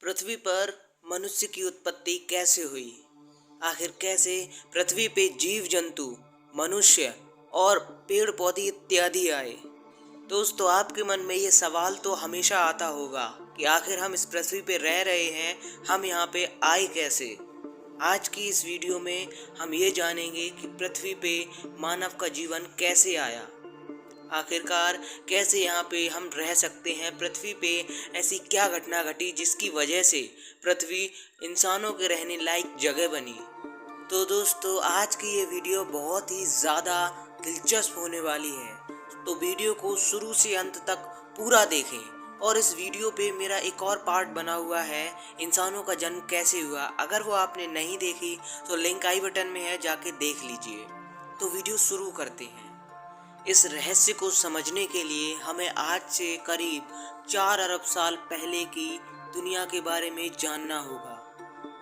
पृथ्वी पर मनुष्य की उत्पत्ति कैसे हुई? आखिर कैसे पृथ्वी पे जीव जंतु, मनुष्य और पेड़ पौधे इत्यादि आए? दोस्तों, आपके मन में ये सवाल तो हमेशा आता होगा कि आखिर हम इस पृथ्वी पे रह रहे हैं, हम यहाँ पे आए कैसे? आज की इस वीडियो में हम ये जानेंगे कि पृथ्वी पे मानव का जीवन कैसे आया, आखिरकार कैसे यहाँ पे हम रह सकते हैं। पृथ्वी पे ऐसी क्या घटना घटी जिसकी वजह से पृथ्वी इंसानों के रहने लायक जगह बनी। तो दोस्तों, आज की ये वीडियो बहुत ही ज़्यादा दिलचस्प होने वाली है, तो वीडियो को शुरू से अंत तक पूरा देखें। और इस वीडियो पे मेरा एक और पार्ट बना हुआ है, इंसानों का जन्म कैसे हुआ। अगर वो आपने नहीं देखी तो लिंक आई बटन में है, जाके देख लीजिए। तो वीडियो शुरू करते हैं। इस रहस्य को समझने के लिए हमें आज से करीब 4 अरब साल पहले की दुनिया के बारे में जानना होगा।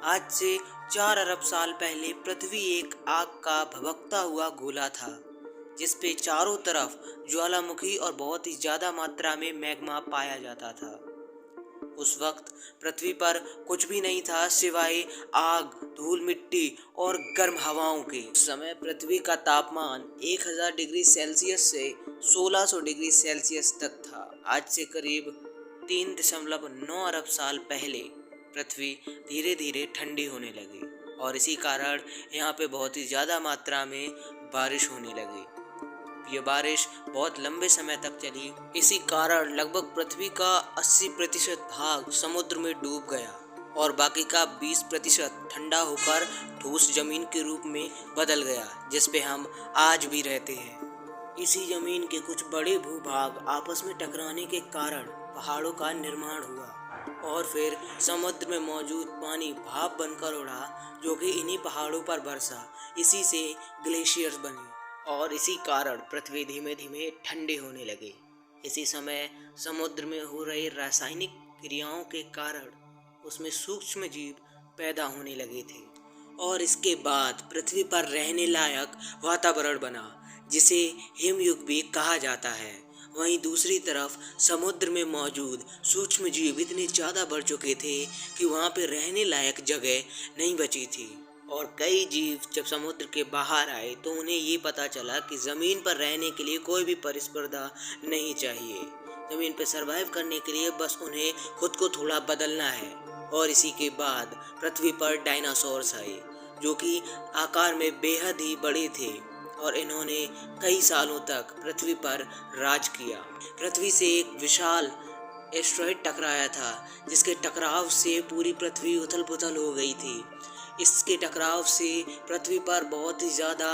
आज से 4 अरब साल पहले पृथ्वी एक आग का भभकता हुआ गोला था, जिस पे चारों तरफ ज्वालामुखी और बहुत ही ज़्यादा मात्रा में मैग्मा पाया जाता था। उस वक्त पृथ्वी पर कुछ भी नहीं था सिवाय आग, धूल मिट्टी और गर्म हवाओं के। उस समय पृथ्वी का तापमान 1000 डिग्री सेल्सियस से 1600 डिग्री सेल्सियस तक था। आज से करीब 3.9 अरब साल पहले पृथ्वी धीरे धीरे ठंडी होने लगी और इसी कारण यहाँ पे बहुत ही ज़्यादा मात्रा में बारिश होने लगी। ये बारिश बहुत लंबे समय तक चली। इसी कारण लगभग पृथ्वी का 80% भाग समुद्र में डूब गया और बाकी का 20% ठंडा होकर ठोस जमीन के रूप में बदल गया, जिस पे हम आज भी रहते हैं। इसी जमीन के कुछ बड़े भूभाग आपस में टकराने के कारण पहाड़ों का निर्माण हुआ और फिर समुद्र में मौजूद पानी भाप बनकर उड़ा, जो कि इन्हीं पहाड़ों पर बरसा। इसी से ग्लेशियर्स बने और इसी कारण पृथ्वी धीमे धीमे ठंडी होने लगी। इसी समय समुद्र में हो रही रासायनिक क्रियाओं के कारण उसमें सूक्ष्म जीव पैदा होने लगे थे और इसके बाद पृथ्वी पर रहने लायक वातावरण बना, जिसे हिमयुग भी कहा जाता है। वहीं दूसरी तरफ समुद्र में मौजूद सूक्ष्म जीव इतने ज़्यादा बढ़ चुके थे कि वहाँ पे रहने लायक जगह नहीं बची थी और कई जीव जब समुद्र के बाहर आए तो उन्हें ये पता चला कि ज़मीन पर रहने के लिए कोई भी प्रतिस्पर्धा नहीं चाहिए। ज़मीन पर सरवाइव करने के लिए बस उन्हें खुद को थोड़ा बदलना है। और इसी के बाद पृथ्वी पर डायनासोर्स आए, जो कि आकार में बेहद ही बड़े थे और इन्होंने कई सालों तक पृथ्वी पर राज किया। पृथ्वी से एक विशाल एस्टेरॉयड टकराया था, जिसके टकराव से पूरी पृथ्वी उथल पुथल हो गई थी। इसके टकराव से पृथ्वी पर बहुत ही ज़्यादा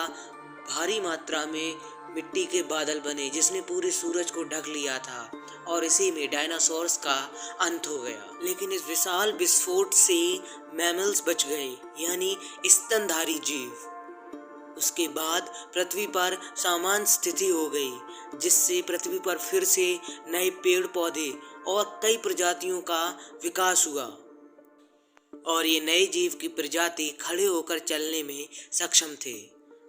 भारी मात्रा में मिट्टी के बादल बने, जिसने पूरे सूरज को ढक लिया था और इसी में डायनासोर्स का अंत हो गया। लेकिन इस विशाल विस्फोट से मैमल्स बच गए, यानी स्तनधारी जीव। उसके बाद पृथ्वी पर सामान्य स्थिति हो गई, जिससे पृथ्वी पर फिर से नए पेड़ पौधे और कई प्रजातियों का विकास हुआ और ये नए जीव की प्रजाति खड़े होकर चलने में सक्षम थे।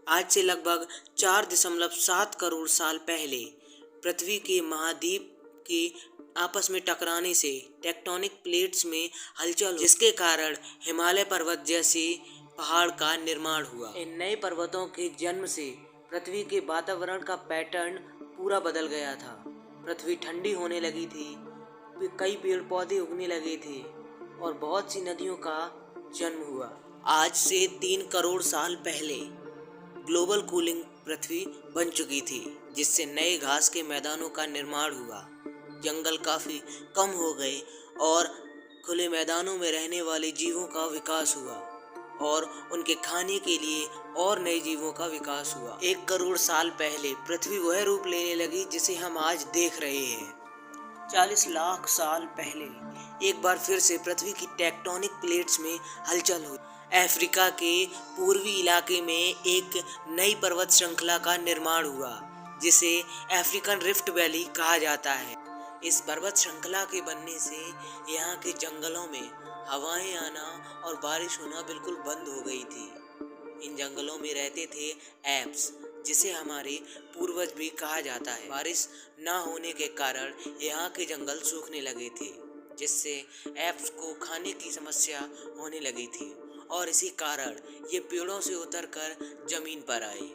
आज से लगभग 4.7 करोड़ साल पहले पृथ्वी के महाद्वीप के आपस में टकराने से टेक्टोनिक प्लेट्स में हलचल, जिसके कारण हिमालय पर्वत जैसे पहाड़ का निर्माण हुआ। इन नए पर्वतों के जन्म से पृथ्वी के वातावरण का पैटर्न पूरा बदल गया था। पृथ्वी ठंडी होने लगी थी, कई पेड़ पौधे उगने लगे थे और बहुत सी नदियों का जन्म हुआ। आज से 3 करोड़ साल पहले ग्लोबल कूलिंग पृथ्वी बन चुकी थी, जिससे नए घास के मैदानों का निर्माण हुआ। जंगल काफ़ी कम हो गए और खुले मैदानों में रहने वाले जीवों का विकास हुआ और उनके खाने के लिए और नए जीवों का विकास हुआ। 1 करोड़ साल पहले पृथ्वी वह रूप लेने लगी जिसे हम आज देख रहे हैं। 40 लाख साल पहले एक बार फिर से पृथ्वी की टेक्टोनिक प्लेट्स में हलचल हुई। अफ्रीका के पूर्वी इलाके में एक नई पर्वत श्रृंखला का निर्माण हुआ, जिसे अफ्रीकन रिफ्ट वैली कहा जाता है। इस पर्वत श्रृंखला के बनने से यहाँ के जंगलों में हवाएं आना और बारिश होना बिल्कुल बंद हो गई थी। इन जंगलों में रहते थे एप्स, जिसे हमारे पूर्वज भी कहा जाता है। बारिश न होने के कारण यहाँ के जंगल सूखने लगे थे, जिससे एप्स को खाने की समस्या होने लगी थी और इसी कारण ये पेड़ों से उतरकर जमीन पर आए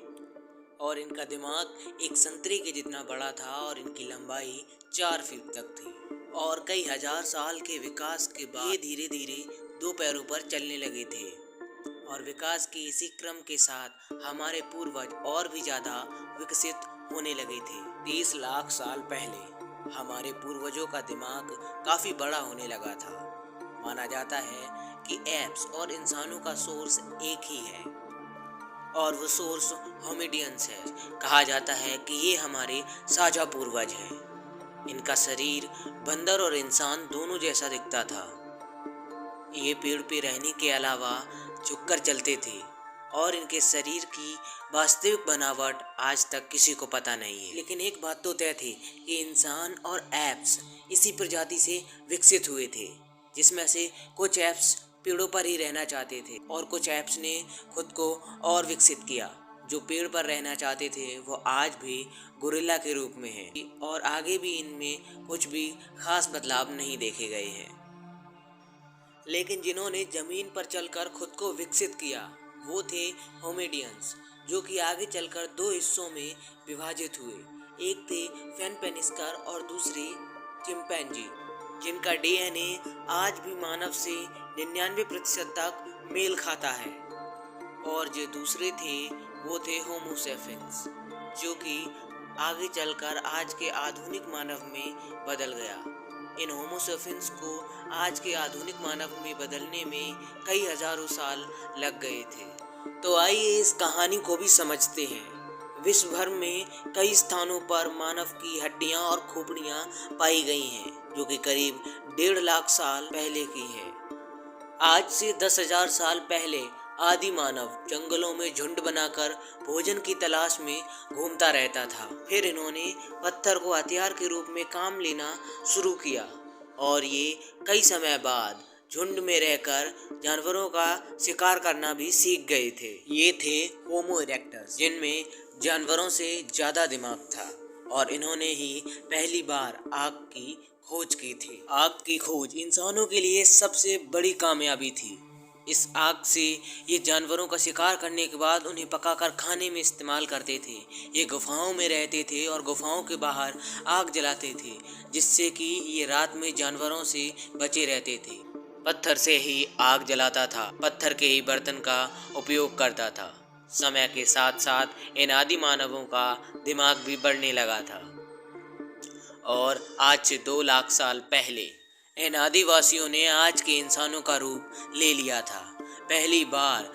और इनका दिमाग एक संतरे के जितना बड़ा था और इनकी लंबाई 4 फीट तक थी और कई हजार साल के विकास के बाद ये धीरे धीरे 2 पैरों पर चलने लगे थे और विकास के इसी क्रम के साथ हमारे पूर्वज और भी ज़्यादा विकसित होने लगे थे। 30 लाख साल पहले हमारे पूर्वजों का दिमाग काफ़ी बड़ा होने लगा था। माना जाता है कि एप्स और इंसानों का सोर्स एक ही है और वो सोर्स होमिडियंस है। कहा जाता है कि ये हमारे साझा पूर्वज हैं। इनका शरीर बंदर और इंसान दोनों जैसा दिखता था। ये पेड़ पे रहने के अलावा झुककर चलते थे और इनके शरीर की वास्तविक बनावट आज तक किसी को पता नहीं है। लेकिन एक बात तो तय थी कि इंसान और एप्स इसी प्रजाति से विकसित हुए थे, जिसमें से कुछ एप्स पेड़ों पर ही रहना चाहते थे और कुछ एप्स ने खुद को और विकसित किया। जो पेड़ पर रहना चाहते थे वो आज भी गोरिल्ला के रूप में हैं और आगे भी इनमें कुछ भी खास बदलाव नहीं देखे गए हैं। लेकिन जिन्होंने जमीन पर चलकर खुद को विकसित किया वो थे होमिडियंस, जो कि आगे चलकर 2 हिस्सों में विभाजित हुए। एक थे फेनपेनिस्कर और दूसरे चिंपैंजी, जिनका डीएनए आज भी मानव से 99% तक मेल खाता है। और जो दूसरे थे वो थे होमो सेपियंस, जो कि आगे चलकर आज के आधुनिक मानव में बदल गया। इन होमो सेपियंस को आज के आधुनिक मानव में बदलने में कई हजारों साल लग गए थे। तो आइए इस कहानी को भी समझते हैं। विश्व भर में कई स्थानों पर मानव की हड्डियां और खोपड़ियां पाई गई हैं, जो कि करीब 1.5 लाख साल पहले की हैं। आज से 10,000 साल पहले आदि मानव जंगलों में झुंड बनाकर भोजन की तलाश में घूमता रहता था। फिर इन्होंने पत्थर को हथियार के रूप में काम लेना शुरू किया और ये कई समय बाद झुंड में रहकर जानवरों का शिकार करना भी सीख गए थे। ये थे होमो इरेक्टस, जिनमें जानवरों से ज़्यादा दिमाग था और इन्होंने ही पहली बार आग की खोज की थी। आग की खोज इंसानों के लिए सबसे बड़ी कामयाबी थी। इस आग से ये जानवरों का शिकार करने के बाद उन्हें पकाकर खाने में इस्तेमाल करते थे। ये गुफाओं में रहते थे और गुफाओं के बाहर आग जलाते थे, जिससे कि ये रात में जानवरों से बचे रहते थे। पत्थर से ही आग जलाता था, पत्थर के ही बर्तन का उपयोग करता था। समय के साथ साथ इन आदि मानवों का दिमाग भी बढ़ने लगा था और आज से 2 लाख साल पहले इन आदिवासियों ने आज के इंसानों का रूप ले लिया था। पहली बार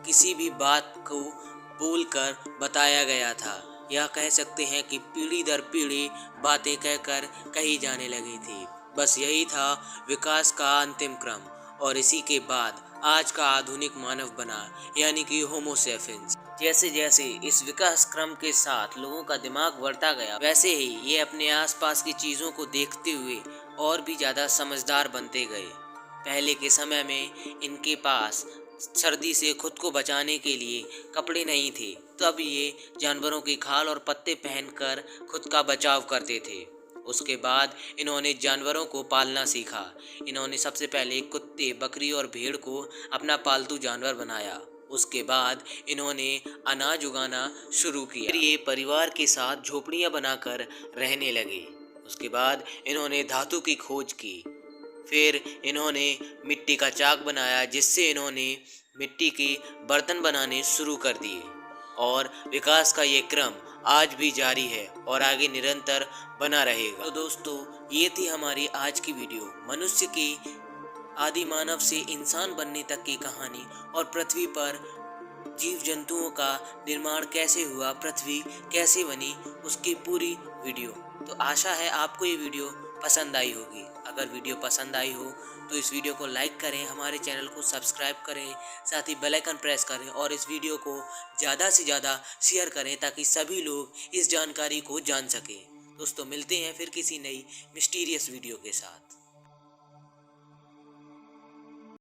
किसी भी बात को बोलकर बताया गया था, या कह सकते हैं कि पीढ़ी दर पीढ़ी बातें कहकर कही जाने लगी थी। बस यही था विकास का अंतिम क्रम और इसी के बाद आज का आधुनिक मानव बना, यानी कि होमो सेपियंस। जैसे जैसे इस विकास क्रम के साथ लोगों का दिमाग बढ़ता गया, वैसे ही ये अपने आसपास की चीज़ों को देखते हुए और भी ज़्यादा समझदार बनते गए। पहले के समय में इनके पास सर्दी से खुद को बचाने के लिए कपड़े नहीं थे, तब ये जानवरों की खाल और पत्ते पहनकर खुद का बचाव करते थे। उसके बाद इन्होंने जानवरों को पालना सीखा। इन्होंने सबसे पहले कुत्ते, बकरी और भेड़ को अपना पालतू जानवर बनाया। उसके बाद इन्होंने अनाज उगाना शुरू किया। फिर ये परिवार के साथ झोपड़ियाँ बनाकर रहने लगे। उसके बाद इन्होंने धातु की खोज की। फिर इन्होंने मिट्टी का चाक बनाया, जिससे इन्होंने मिट्टी के बर्तन बनाने शुरू कर दिए और विकास का ये क्रम आज भी जारी है और आगे निरंतर बना रहेगा। तो दोस्तों, ये थी हमारी आज की वीडियो, मनुष्य की आदि मानव से इंसान बनने तक की कहानी और पृथ्वी पर जीव जंतुओं का निर्माण कैसे हुआ, पृथ्वी कैसे बनी, उसकी पूरी वीडियो। तो आशा है आपको ये वीडियो पसंद आई होगी। अगर वीडियो पसंद आई हो तो इस वीडियो को लाइक करें, हमारे चैनल को सब्सक्राइब करें, साथ ही बेल आइकन प्रेस करें और इस वीडियो को ज़्यादा से ज़्यादा शेयर करें ताकि सभी लोग इस जानकारी को जान सकें। दोस्तों, मिलते हैं फिर किसी नई मिस्टीरियस वीडियो के साथ।